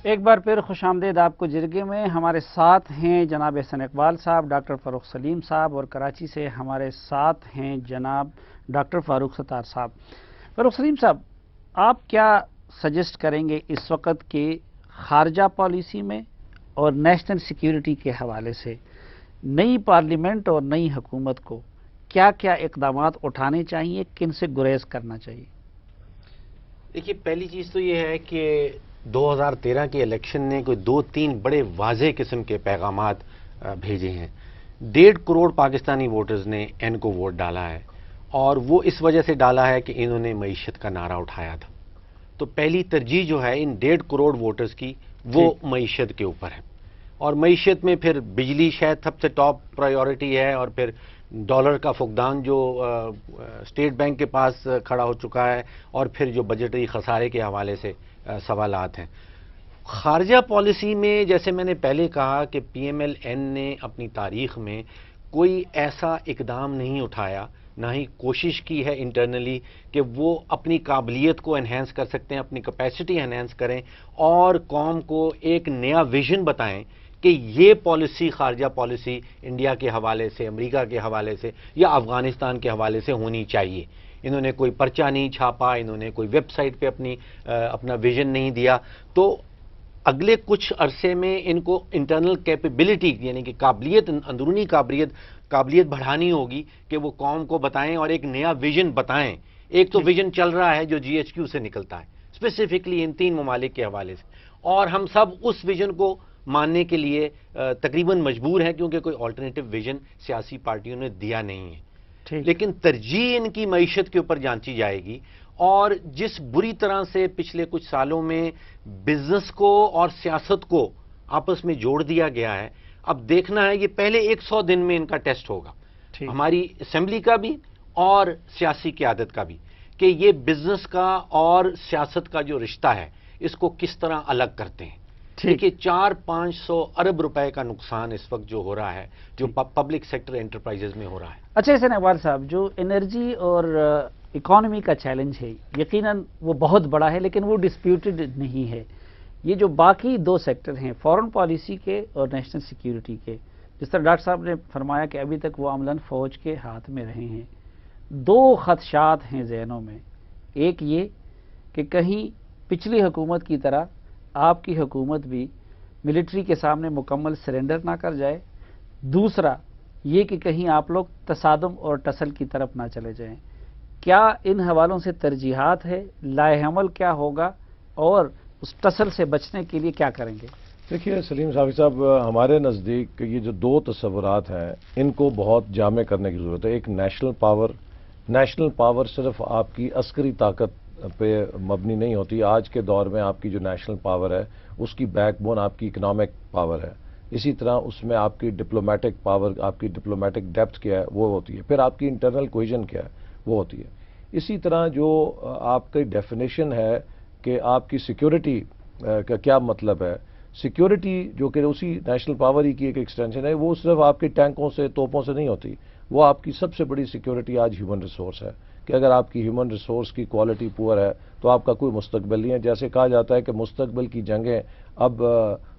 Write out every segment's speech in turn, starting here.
ایک بار پھر خوش آمدید آپ کو جرگے میں. ہمارے ساتھ ہیں جناب احسن اقبال صاحب، ڈاکٹر فاروق سلیم صاحب، اور کراچی سے ہمارے ساتھ ہیں جناب ڈاکٹر فاروق ستار صاحب. فاروق سلیم صاحب، آپ کیا سجیسٹ کریں گے اس وقت کے خارجہ پالیسی میں اور نیشنل سیکیورٹی کے حوالے سے نئی پارلیمنٹ اور نئی حکومت کو کیا کیا اقدامات اٹھانے چاہیے، کن سے گریز کرنا چاہیے؟ دیکھیے، پہلی چیز تو یہ ہے کہ 2013 کے الیکشن نے کوئی 2-3 بڑے واضح قسم کے پیغامات بھیجے ہیں. 1.5 کروڑ پاکستانی ووٹرز نے این کو ووٹ ڈالا ہے، اور وہ اس وجہ سے ڈالا ہے کہ انہوں نے معیشت کا نعرہ اٹھایا تھا. تو پہلی ترجیح جو ہے ان 1.5 کروڑ ووٹرز کی وہ معیشت کے اوپر ہے. اور معیشت میں پھر بجلی شاید سب سے ٹاپ پرائیورٹی ہے، اور پھر ڈالر کا فقدان جو اسٹیٹ بینک کے پاس کھڑا ہو چکا ہے، اور پھر جو بجٹری خسارے کے حوالے سے سوالات ہیں. خارجہ پالیسی میں جیسے میں نے پہلے کہا کہ پی ایم ایل این نے اپنی تاریخ میں کوئی ایسا اقدام نہیں اٹھایا، نہ ہی کوشش کی ہے انٹرنلی کہ وہ اپنی قابلیت کو انہینس کر سکتے ہیں، اپنی کیپیسٹی انہینس کریں اور قوم کو ایک نیا ویژن بتائیں کہ یہ پالیسی، خارجہ پالیسی انڈیا کے حوالے سے، امریکہ کے حوالے سے یا افغانستان کے حوالے سے ہونی چاہیے. انہوں نے کوئی پرچہ نہیں چھاپا، انہوں نے کوئی ویب سائٹ پہ اپنا ویژن نہیں دیا. تو اگلے کچھ عرصے میں ان کو انٹرنل کیپیبلٹی یعنی کہ قابلیت، اندرونی قابلیت بڑھانی ہوگی کہ وہ قوم کو بتائیں اور ایک نیا ویژن بتائیں. ایک تو ویژن چل رہا ہے جو جی ایچ کیو سے نکلتا ہے اسپیسیفکلی ان 3 ممالک کے حوالے سے، اور ہم سب اس ویژن کو ماننے کے لیے تقریباً مجبور ہیں کیونکہ کوئی آلٹرنیٹو ویژن سیاسی پارٹیوں نے دیا نہیں ہے. لیکن ترجیح ان کی معیشت کے اوپر جانچی جائے گی. اور جس بری طرح سے پچھلے کچھ سالوں میں بزنس کو اور سیاست کو آپس میں جوڑ دیا گیا ہے، اب دیکھنا ہے یہ پہلے 100 دن میں ان کا ٹیسٹ ہوگا، ہماری اسمبلی کا بھی اور سیاسی قیادت کا بھی، کہ یہ بزنس کا اور سیاست کا جو رشتہ ہے اس کو کس طرح الگ کرتے ہیں. دیکھیے 400-500 ارب روپے کا نقصان اس وقت جو ہو رہا ہے، جو پبلک سیکٹر انٹرپرائزز میں ہو رہا ہے. اچھا حسین اقبال صاحب، جو انرجی اور اکانومی کا چیلنج ہے یقیناً وہ بہت بڑا ہے، لیکن وہ ڈسپیوٹڈ نہیں ہے. یہ جو باقی 2 سیکٹر ہیں، فورن پالیسی کے اور نیشنل سیکیورٹی کے، جس طرح ڈاکٹر صاحب نے فرمایا کہ ابھی تک وہ عملاً فوج کے ہاتھ میں رہے ہیں. 2 خدشات ہیں ذہنوں میں. ایک یہ کہ کہیں پچھلی حکومت کی طرح آپ کی حکومت بھی ملٹری کے سامنے مکمل سرنڈر نہ کر جائے. دوسرا یہ کہ کہیں آپ لوگ تصادم اور ٹسل کی طرف نہ چلے جائیں. کیا ان حوالوں سے ترجیحات ہے؟ لائحہ عمل کیا ہوگا اور اس ٹسل سے بچنے کے لیے کیا کریں گے؟ دیکھیے سلیم صاحب، ہمارے نزدیک یہ جو 2 تصورات ہیں ان کو بہت جامع کرنے کی ضرورت ہے. ایک نیشنل پاور صرف آپ کی عسکری طاقت پہ مبنی نہیں ہوتی. آج کے دور میں آپ کی جو نیشنل پاور ہے اس کی بیک بون آپ کی اکنامک پاور ہے. اسی طرح اس میں آپ کی ڈپلومیٹک پاور، آپ کی ڈپلومیٹک ڈیپتھ کیا ہے وہ ہوتی ہے. پھر آپ کی انٹرنل کوہیژن کیا ہے وہ ہوتی ہے. اسی طرح جو آپ کی ڈیفینیشن ہے کہ آپ کی سیکیورٹی کا کیا مطلب ہے، سیکیورٹی جو کہ اسی نیشنل پاور ہی کی ایک ایکسٹینشن ہے، وہ صرف آپ کے ٹینکوں سے، توپوں سے نہیں ہوتی. وہ آپ کی سب سے بڑی سیکیورٹی آج ہیومن ریسورس ہے کہ اگر آپ کی ہیومن ریسورس کی کوالٹی پور ہے تو آپ کا کوئی مستقبل نہیں ہے. جیسے کہا جاتا ہے کہ مستقبل کی جنگیں اب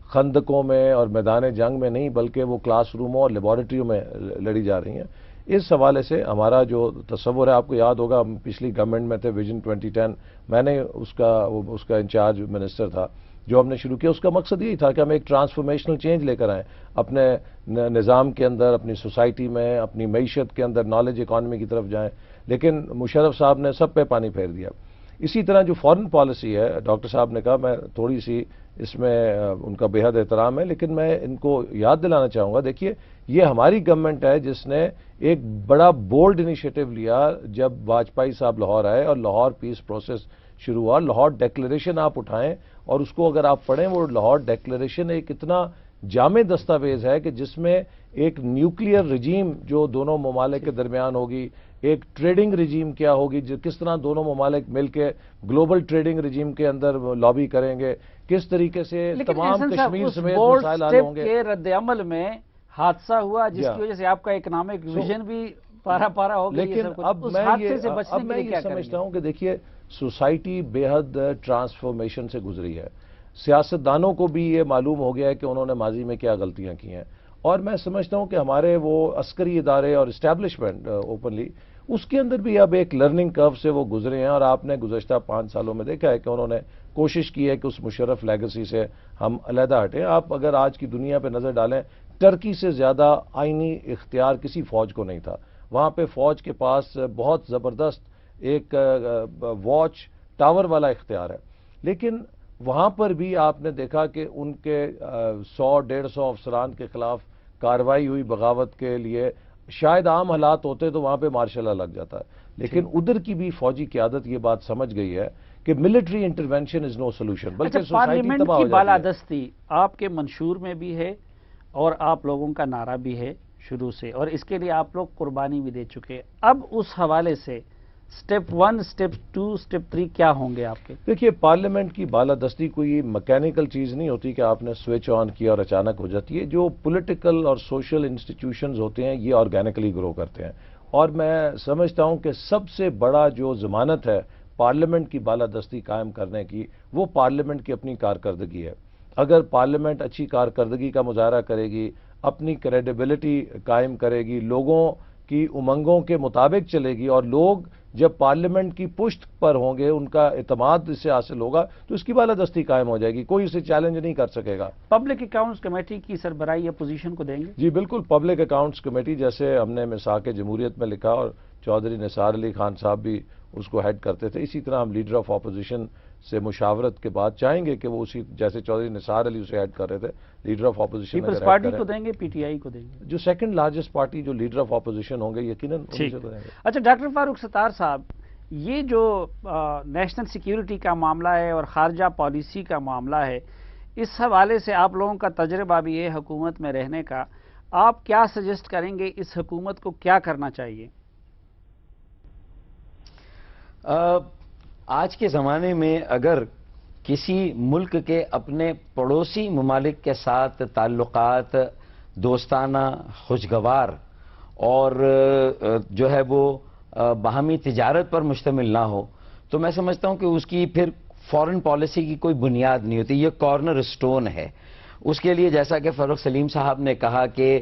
خندقوں میں اور میدان جنگ میں نہیں بلکہ وہ کلاس روموں اور لیبارٹریوں میں لڑی جا رہی ہیں. اس حوالے سے ہمارا جو تصور ہے، آپ کو یاد ہوگا ہم پچھلی گورنمنٹ میں تھے، ویژن 2010، میں نے اس کا انچارج منسٹر تھا. جو ہم نے شروع کیا اس کا مقصد یہی تھا کہ ہم ایک ٹرانسفارمیشنل چینج لے کر آئیں اپنے نظام کے اندر، اپنی سوسائٹی میں، اپنی معیشت کے اندر، نالج اکانومی کی طرف جائیں. لیکن مشرف صاحب نے سب پہ پانی پھیر دیا. اسی طرح جو فارن پالیسی ہے، ڈاکٹر صاحب نے کہا، میں تھوڑی سی اس میں ان کا بے حد احترام ہے، لیکن میں ان کو یاد دلانا چاہوں گا. دیکھیے یہ ہماری گورنمنٹ ہے جس نے ایک بڑا بولڈ انیشیٹو لیا جب واجپئی صاحب لاہور آئے اور لاہور پیس پروسیس شروع ہوا. لاہور ڈیکلیریشن آپ اٹھائیں اور اس کو اگر آپ پڑھیں، وہ لاہور ڈیکلیریشن ایک اتنا جامع دستاویز ہے کہ جس میں ایک نیوکلیئر رجیم جو دونوں ممالک کے درمیان ہوگی، ایک ٹریڈنگ رجیم کیا ہوگی، کس طرح دونوں ممالک مل کے گلوبل ٹریڈنگ رجیم کے اندر لابی کریں گے، کس طریقے سے تمام کشمیر سمیت مسائل حل ہوں گے. کے رد عمل میں حادثہ ہوا جس کی وجہ سے آپ کا اکنامک ویژن بھی پارا ہو گیا. لیکن اب میں یہ سمجھتا ہوں کہ دیکھیے سوسائٹی بے حد ٹرانسفارمیشن سے گزری ہے. سیاستدانوں کو بھی یہ معلوم ہو گیا ہے کہ انہوں نے ماضی میں کیا غلطیاں کی ہیں، اور میں سمجھتا ہوں کہ ہمارے وہ عسکری ادارے اور اسٹیبلشمنٹ اوپنلی اس کے اندر بھی اب ایک لرننگ کرو سے وہ گزرے ہیں، اور آپ نے گزشتہ 5 سالوں میں دیکھا ہے کہ انہوں نے کوشش کی ہے کہ اس مشرف لیگسی سے ہم علیحدہ ہٹیں۔ آپ اگر آج کی دنیا پہ نظر ڈالیں، ٹرکی سے زیادہ آئینی اختیار کسی فوج کو نہیں تھا، وہاں پہ فوج کے پاس بہت زبردست ایک واچ ٹاور والا اختیار ہے، لیکن وہاں پر بھی آپ نے دیکھا کہ ان کے 100-150 افسران کے خلاف کارروائی ہوئی بغاوت کے لیے، شاید عام حالات ہوتے تو وہاں پہ مارشل لا لگ جاتا ہے، لیکن ادھر کی بھی فوجی قیادت یہ بات سمجھ گئی ہے کہ ملٹری انٹرونشن از نو سولوشن، بلکہ سوسائٹی پارلیمنٹ تباہ کی ہو جاتی ہے۔ بالادستی آپ کے منشور میں بھی ہے اور آپ لوگوں کا نعرہ بھی ہے شروع سے، اور اس کے لیے آپ لوگ قربانی بھی دے چکے، اب اس حوالے سے سٹیپ 1 سٹیپ 2 سٹیپ 3 کیا ہوں گے آپ کے؟ دیکھیے، پارلیمنٹ کی بالادستی کوئی مکینیکل چیز نہیں ہوتی کہ آپ نے سوئچ آن کیا اور اچانک ہو جاتی ہے۔ جو پولیٹیکل اور سوشل انسٹیٹیوشنز ہوتے ہیں یہ آرگینکلی گرو کرتے ہیں، اور میں سمجھتا ہوں کہ سب سے بڑا جو ضمانت ہے پارلیمنٹ کی بالادستی قائم کرنے کی، وہ پارلیمنٹ کی اپنی کارکردگی ہے۔ اگر پارلیمنٹ اچھی کارکردگی کا مظاہرہ کرے گی، اپنی کریڈیبلٹی قائم کرے گی، لوگوں کی امنگوں کے مطابق چلے گی، اور لوگ جب پارلیمنٹ کی پشت پر ہوں گے، ان کا اعتماد اس سے حاصل ہوگا، تو اس کی بالادستی قائم ہو جائے گی، کوئی اسے چیلنج نہیں کر سکے گا۔ پبلک اکاؤنٹس کمیٹی کی سربراہی اپوزیشن کو دیں گے؟ جی بالکل، پبلک اکاؤنٹس کمیٹی جیسے ہم نے میثاق جمہوریت میں لکھا، اور چودھری نثار علی خان صاحب بھی اس کو ہیڈ کرتے تھے، اسی طرح ہم لیڈر آف اپوزیشن سے مشاورت کے بعد چاہیں گے کہ وہ اسی جیسے چودھری نثار علی اسے ہیڈ کر رہے تھے، leader of opposition Peoples Party کو دیں گے، پی ٹی آئی کو دیں گے؟ جو سیکنڈ لارجسٹ پارٹی جو لیڈر آف اپوزیشن ہوں گے یقیناً انہیں سے دیں گے۔ اچھا ڈاکٹر فاروق ستار صاحب، یہ جو نیشنل سیکیورٹی کا معاملہ ہے اور خارجہ پالیسی کا معاملہ ہے، اس حوالے سے آپ لوگوں کا تجربہ بھی ہے حکومت میں رہنے کا، آپ کیا سجیسٹ کریں گے اس حکومت کو کیا کرنا چاہیے؟ آج کے زمانے میں اگر کسی ملک کے اپنے پڑوسی ممالک کے ساتھ تعلقات دوستانہ، خوشگوار اور جو ہے وہ باہمی تجارت پر مشتمل نہ ہو، تو میں سمجھتا ہوں کہ اس کی پھر فارن پالیسی کی کوئی بنیاد نہیں ہوتی، یہ کارنر سٹون ہے۔ اس کے لیے جیسا کہ فاروق سلیم صاحب نے کہا کہ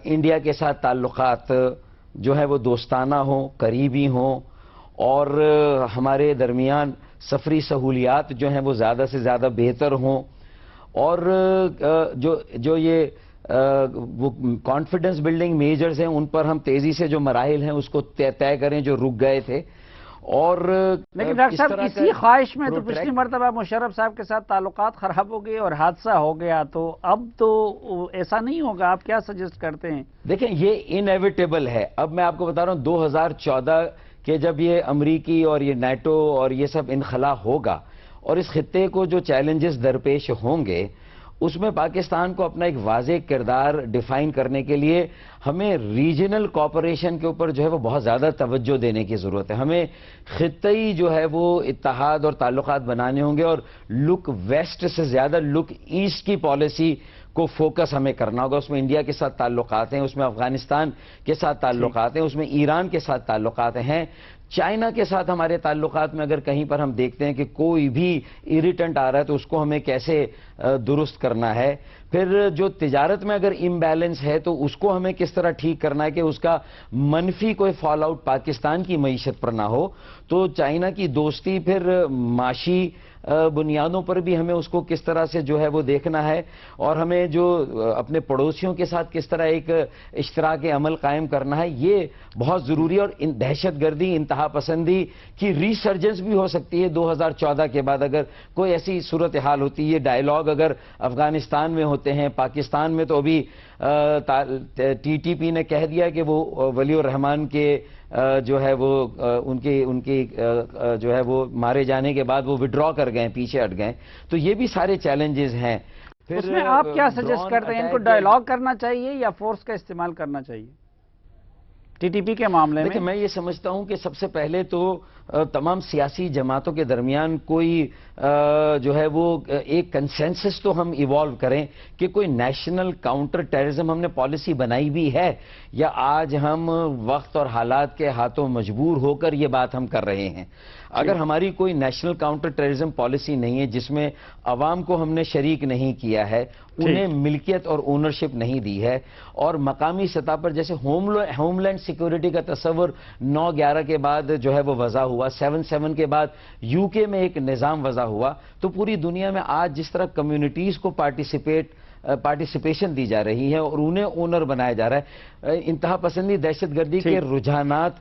انڈیا کے ساتھ تعلقات جو ہے وہ دوستانہ ہوں، قریبی ہوں، اور ہمارے درمیان سفری سہولیات جو ہیں وہ زیادہ سے زیادہ بہتر ہوں، اور جو یہ وہ کانفیڈنس بلڈنگ میجرز ہیں ان پر ہم تیزی سے جو مراحل ہیں اس کو طے کریں جو رک گئے تھے۔ اور لیکن ڈاکٹر صاحب اسی خواہش میں تو پچھلی مرتبہ مشرف صاحب کے ساتھ تعلقات خراب ہو گئے اور حادثہ ہو گیا، تو اب تو ایسا نہیں ہوگا، آپ کیا سجیسٹ کرتے ہیں؟ دیکھیں یہ انیویٹیبل ہے۔ اب میں آپ کو بتا رہا ہوں 2014 کہ جب یہ امریکی اور یہ نیٹو اور یہ سب انخلا ہوگا اور اس خطے کو جو چیلنجز درپیش ہوں گے، اس میں پاکستان کو اپنا ایک واضح کردار ڈیفائن کرنے کے لیے ہمیں ریجنل کوآپریشن کے اوپر جو ہے وہ بہت زیادہ توجہ دینے کی ضرورت ہے۔ ہمیں خطئی جو ہے وہ اتحاد اور تعلقات بنانے ہوں گے، اور لک ویسٹ سے زیادہ لک ایسٹ کی پالیسی کو فوکس ہمیں کرنا ہوگا۔ اس میں انڈیا کے ساتھ تعلقات ہیں، اس میں افغانستان کے ساتھ تعلقات ہیں، اس میں ایران کے ساتھ تعلقات ہیں، چائنا کے ساتھ ہمارے تعلقات میں اگر کہیں پر ہم دیکھتے ہیں کہ کوئی بھی اریٹنٹ آ رہا ہے تو اس کو ہمیں کیسے درست کرنا ہے۔ پھر جو تجارت میں اگر امبیلنس ہے تو اس کو ہمیں کس طرح ٹھیک کرنا ہے کہ اس کا منفی کوئی فال آؤٹ پاکستان کی معیشت پر نہ ہو۔ تو چائنا کی دوستی پھر معاشی بنیادوں پر بھی ہمیں اس کو کس طرح سے جو ہے وہ دیکھنا ہے، اور ہمیں جو اپنے پڑوسیوں کے ساتھ کس طرح ایک اشتراک عمل قائم کرنا ہے، یہ بہت ضروری ہے۔ اور دہشت گردی، انتہا پسندی کی ریسرجنس بھی ہو سکتی ہے 2014 کے بعد، اگر کوئی ایسی صورتحال ہوتی ہے۔ یہ ڈائیلاگ اگر افغانستان میں ہوتے ہیں، پاکستان میں تو ابھی ٹی ٹی پی نے کہہ دیا کہ وہ ولی الرحمان کے جو ہے وہ ان کی جو ہے وہ مارے جانے کے بعد وہ وڈرا کر گئے، پیچھے ہٹ گئے۔ تو یہ بھی سارے چیلنجز ہیں۔ اس میں آپ کیا سجیسٹ کرتے ہیں، ان کو ڈائیلاگ کرنا چاہیے یا فورس کا استعمال کرنا چاہیے ٹی ٹی پی کے معاملے میں؟ دیکھیں میں یہ سمجھتا ہوں کہ سب سے پہلے تو تمام سیاسی جماعتوں کے درمیان کوئی جو ہے وہ ایک کنسنسس تو ہم ایوالو کریں کہ کوئی نیشنل کاؤنٹر ٹیررزم ہم نے پالیسی بنائی بھی ہے، یا آج ہم وقت اور حالات کے ہاتھوں مجبور ہو کر یہ بات ہم کر رہے ہیں. اگر ہماری کوئی نیشنل کاؤنٹر ٹیررزم پالیسی نہیں ہے جس میں عوام کو ہم نے شریک نہیں کیا ہے، انہیں ملکیت اور اونرشپ نہیں دی ہے، اور مقامی سطح پر جیسے ہوم لینڈ سیکورٹی کا تصور 9/11 کے بعد جو ہے وہ وضع ہوا، 7/7 کے بعد یو کے میں ایک نظام وضع ہوا، تو پوری دنیا میں آج جس طرح کمیونٹیز کو پارٹیسپیشن دی جا رہی ہے اور انہیں اونر بنایا جا رہا ہے، انتہا پسندی دہشت گردی کے رجحانات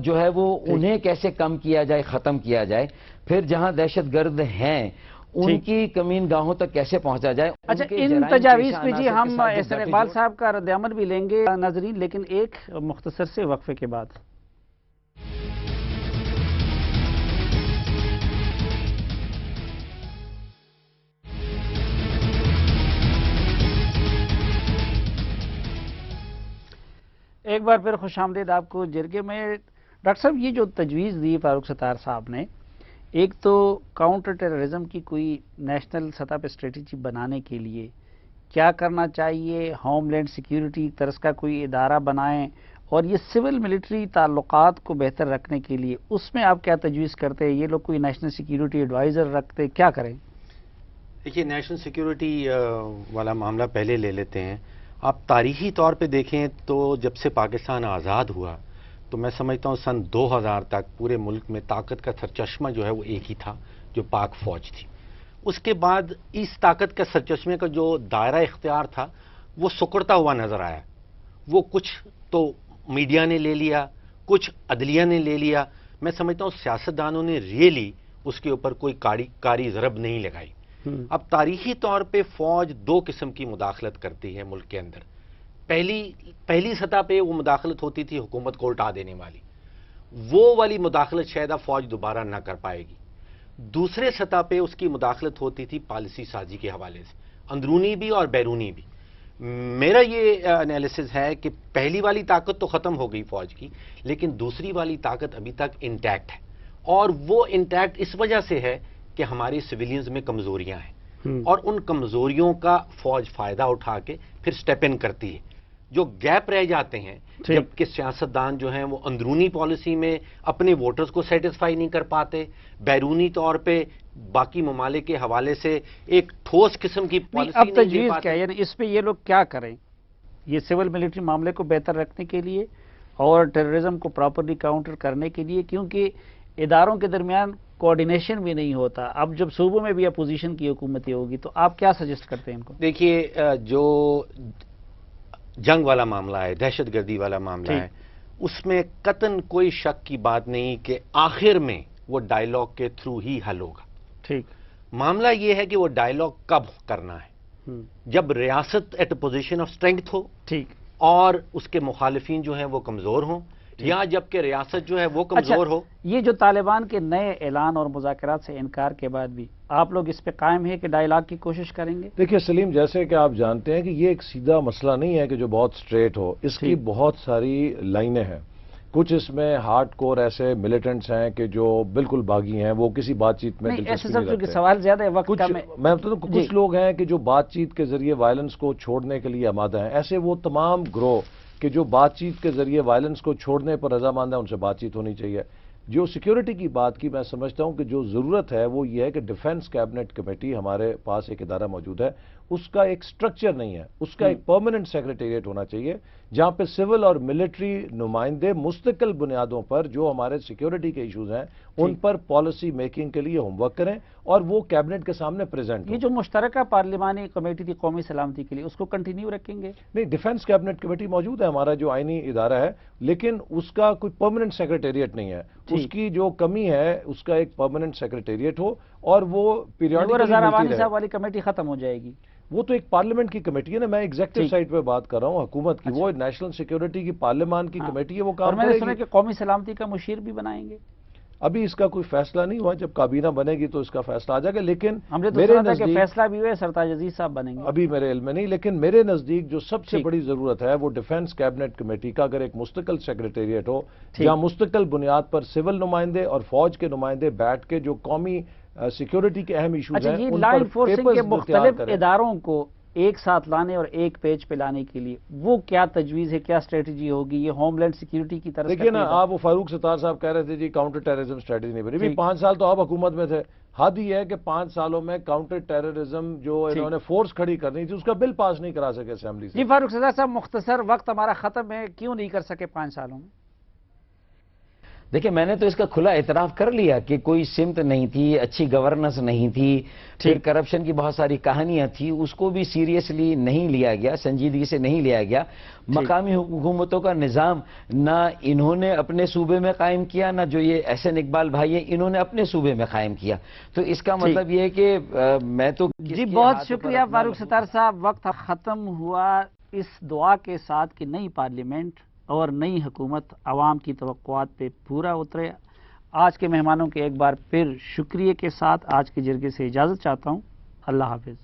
جو ہے وہ انہیں کیسے کم کیا جائے، ختم کیا جائے، پھر جہاں دہشت گرد ہیں ان کی کمین گاہوں تک کیسے پہنچا جائے. اچھا، ان تجاویز پہ جی ہم احسان اقبال صاحب کا رد عمل بھی لیں گے ناظرین، لیکن ایک مختصر سے وقفے کے بعد. ایک بار پھر خوش آمدید آپ کو جرگے میں. ڈاکٹر صاحب، یہ جو تجویز دی فاروق ستار صاحب نے، ایک تو کاؤنٹر ٹیررزم کی کوئی نیشنل سطح پہ اسٹریٹجی بنانے کے لیے کیا کرنا چاہیے، ہوم لینڈ سیکیورٹی طرز کا کوئی ادارہ بنائیں، اور یہ سول ملٹری تعلقات کو بہتر رکھنے کے لیے اس میں آپ کیا تجویز کرتے ہیں؟ یہ لوگ کوئی نیشنل سیکیورٹی ایڈوائزر رکھتے، کیا کریں؟ دیکھیے، نیشنل سیکیورٹی والا معاملہ پہلے لے لیتے ہیں. آپ تاریخی طور پہ دیکھیں تو جب سے پاکستان آزاد ہوا تو میں سمجھتا ہوں سن 2000 تک پورے ملک میں طاقت کا سرچشمہ جو ہے وہ ایک ہی تھا، جو پاک فوج تھی. اس کے بعد اس طاقت کا سرچشمے کا جو دائرہ اختیار تھا وہ سکڑتا ہوا نظر آیا. وہ کچھ تو میڈیا نے لے لیا، کچھ عدلیہ نے لے لیا. میں سمجھتا ہوں سیاستدانوں نے ریئلی اس کے اوپر کوئی کاری ضرب نہیں لگائی. اب تاریخی طور پہ فوج دو قسم کی مداخلت کرتی ہے ملک کے اندر. پہلی سطح پہ وہ مداخلت ہوتی تھی حکومت کو الٹا دینے والی، وہ والی مداخلت شاید اب فوج دوبارہ نہ کر پائے گی. دوسرے سطح پہ اس کی مداخلت ہوتی تھی پالیسی سازی کے حوالے سے، اندرونی بھی اور بیرونی بھی. میرا یہ انالیسز ہے کہ پہلی والی طاقت تو ختم ہو گئی فوج کی، لیکن دوسری والی طاقت ابھی تک انٹیکٹ ہے، اور وہ انٹیکٹ اس وجہ سے ہے کہ ہماری سویلینز میں کمزوریاں ہیں، اور ان کمزوریوں کا فوج فائدہ اٹھا کے پھر سٹیپ ان کرتی ہے. جو گیپ رہ جاتے ہیں جبکہ سیاستدان جو ہیں وہ اندرونی پالیسی میں اپنے ووٹرز کو سیٹسفائی نہیں کر پاتے، بیرونی طور پہ باقی ممالک کے حوالے سے ایک ٹھوس قسم کی پالیسی اب نہیں دے تجویز پاتے. کیا، یعنی اس پہ یہ لوگ کیا کریں یہ سول ملٹری معاملے کو بہتر رکھنے کے لیے اور ٹیررزم کو پراپرلی کاؤنٹر کرنے کے لیے؟ کیونکہ اداروں کے درمیان کوارڈینیشن بھی نہیں ہوتا. اب جب صوبوں میں بھی اپوزیشن کی حکومتیں ہوگی تو آپ کیا سجیسٹ کرتے ہیں ان کو؟ دیکھیے، جو جنگ والا معاملہ ہے، دہشت گردی والا معاملہ ہے، اس میں قطعاً کوئی شک کی بات نہیں کہ آخر میں وہ ڈائیلاگ کے تھرو ہی حل ہوگا. ٹھیک. معاملہ یہ ہے کہ وہ ڈائیلاگ کب کرنا ہے، جب ریاست at a position of strength ہو، ٹھیک، اور اس کے مخالفین جو ہیں وہ کمزور ہوں، یا جبکہ ریاست جو ہے وہ کمزور ہو. یہ جو طالبان کے نئے اعلان اور مذاکرات سے انکار کے بعد بھی آپ لوگ اس پہ قائم ہیں کہ ڈائیلاگ کی کوشش کریں گے؟ دیکھیے سلیم، جیسے کہ آپ جانتے ہیں کہ یہ ایک سیدھا مسئلہ نہیں ہے کہ جو بہت سٹریٹ ہو. اس کی بہت ساری لائنیں ہیں. کچھ اس میں ہارڈ کور ایسے ملیٹنٹس ہیں کہ جو بالکل باغی ہیں، وہ کسی بات چیت میں دلچسپی نہیں رکھتے. سوال زیادہ ہے، وقت کم ہے. میں بتا دوں کچھ لوگ ہیں کہ جو بات چیت کے ذریعے وائلنس کو چھوڑنے کے لیے آمادہ ہیں. ایسے وہ تمام گروہ کہ جو بات چیت کے ذریعے وائلنس کو چھوڑنے پر رضامند ہے، ان سے بات چیت ہونی چاہیے. جو سیکیورٹی کی بات کی، میں سمجھتا ہوں کہ جو ضرورت ہے وہ یہ ہے کہ ڈیفنس کیبنٹ کمیٹی ہمارے پاس ایک ادارہ موجود ہے، اس کا ایک سٹرکچر نہیں ہے، اس کا ایک پرماننٹ سیکریٹریٹ ہونا چاہیے جہاں پہ سول اور ملٹری نمائندے مستقل بنیادوں پر جو ہمارے سیکیورٹی کے ایشوز ہیں ان پر پالیسی میکنگ کے لیے ہوم ورک کریں اور وہ کیبنٹ کے سامنے پریزنٹ. یہ جو مشترکہ پارلیمانی کمیٹی تھی قومی سلامتی کے لیے، اس کو کنٹینیو رکھیں گے؟ نہیں، ڈیفنس کیبنٹ کمیٹی موجود ہے، ہمارا جو آئینی ادارہ ہے، لیکن اس کا کوئی پرماننٹ سیکریٹریٹ نہیں ہے. اس کی جو کمی ہے اس کا ایک پرماننٹ سیکریٹریٹ ہو اور وہ پیریوڈکلی رضا روانی صاحب والی کمیٹی ختم ہو جائے گی. وہ تو ایک پارلیمنٹ کی کمیٹی ہے نا، میں ایگزیکٹو سائٹ پہ بات کر رہا ہوں حکومت کی. وہ نیشنل سیکیورٹی کی پارلیمان کی کمیٹی ہے، وہ کام اور میں نے کرے سنا گی. کہ قومی سلامتی کا مشیر بھی بنائیں گے. ابھی اس کا کوئی فیصلہ نہیں ہوا، جب کابینہ بنے گی تو اس کا فیصلہ آ جائے گا، لیکن ہم نے تو میرے سنا تھا کہ نزدیک فیصلہ بھی ہوئے سرتاج عزیز صاحب بنیں گے. ابھی میرے علم میں نہیں، لیکن میرے نزدیک جو سب سے ٹھیک. بڑی ضرورت ہے وہ ڈیفنس کیبنٹ کمیٹی کا، اگر ایک مستقل سیکریٹریٹ ہو ٹھیک. جہاں مستقل بنیاد پر سول نمائندے اور فوج کے نمائندے بیٹھ کے جو قومی سیکیورٹی کے اہم ایشوز اچھا، ہیں یہ ان لا پر انفورسنگ پیپرز کے تیار مختلف کریں۔ اداروں کو ایک ساتھ لانے اور ایک پیج پہ لانے کے لیے وہ کیا تجویز ہے، کیا اسٹریٹجی ہوگی؟ یہ ہوم لینڈ سیکیورٹی کی طرف دیکھیے نا، آپ وہ فاروق ستار صاحب کہہ رہے تھے جی کاؤنٹر ٹیررزم اسٹریٹجی نہیں بنی، ٹھیک. 5 سال تو آپ حکومت میں تھے، حد یہ ہے کہ 5 سالوں میں کاؤنٹر ٹیررزم جو انہوں نے فورس کھڑی کرنی تھی اس کا بل پاس نہیں کرا سکے اسمبلی سے۔ جی فاروق ستار صاحب، مختصر وقت ہمارا ختم ہے، کیوں نہیں کر سکے 5 سالوں میں؟ دیکھیں، میں نے تو اس کا کھلا اعتراف کر لیا کہ کوئی سمت نہیں تھی، اچھی گورننس نہیں تھی، پھر کرپشن کی بہت ساری کہانیاں تھی، اس کو بھی سیریسلی نہیں لیا گیا، سنجیدگی سے نہیں لیا گیا۔ مقامی حکومتوں کا نظام نہ انہوں نے اپنے صوبے میں قائم کیا، نہ جو یہ احسن اقبال بھائی ہیں انہوں نے اپنے صوبے میں قائم کیا۔ تو اس کا مطلب یہ ہے کہ میں تو جی بہت شکریہ فاروق ستار صاحب، وقت ختم ہوا اس دعا کے ساتھ کہ نئی پارلیمنٹ اور نئی حکومت عوام کی توقعات پہ پورا اترے۔ آج کے مہمانوں کے ایک بار پھر شکریہ کے ساتھ آج کے جرگے سے اجازت چاہتا ہوں۔ اللہ حافظ۔